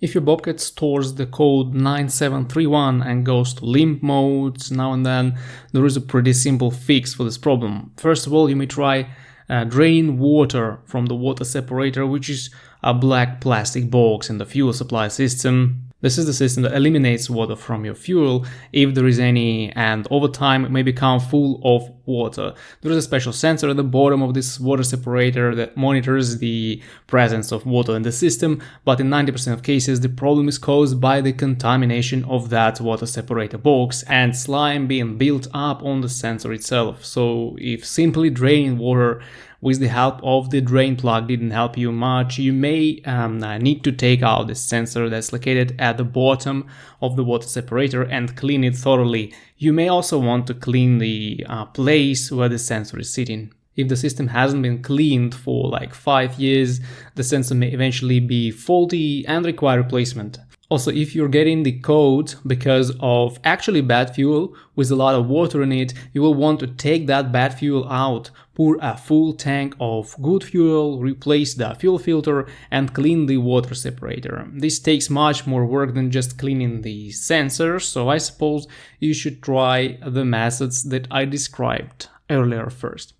If your Bobcat stores the code 9731 and goes to limp modes now and then, there is a pretty simple fix for this problem. First of all, you may try draining water from the water separator, which is a black plastic box in the fuel supply system. This is the system that eliminates water from your fuel if there is any, and over time it may become full of water. There is a special sensor at the bottom of this water separator that monitors the presence of water in the system, but in 90% of cases the problem is caused by the contamination of that water separator box and slime being built up on the sensor itself. So if simply draining water with the help of the drain plug didn't help you much, you may need to take out the sensor that's located at the bottom of the water separator and clean it thoroughly. You may also want to clean the place where the sensor is sitting. If the system hasn't been cleaned for like 5 years, the sensor may eventually be faulty and require replacement. Also, if you're getting the code because of actually bad fuel with a lot of water in it, you will want to take that bad fuel out, pour a full tank of good fuel, replace the fuel filter, and clean the water separator. This takes much more work than just cleaning the sensor, so I suppose you should try the methods that I described earlier first.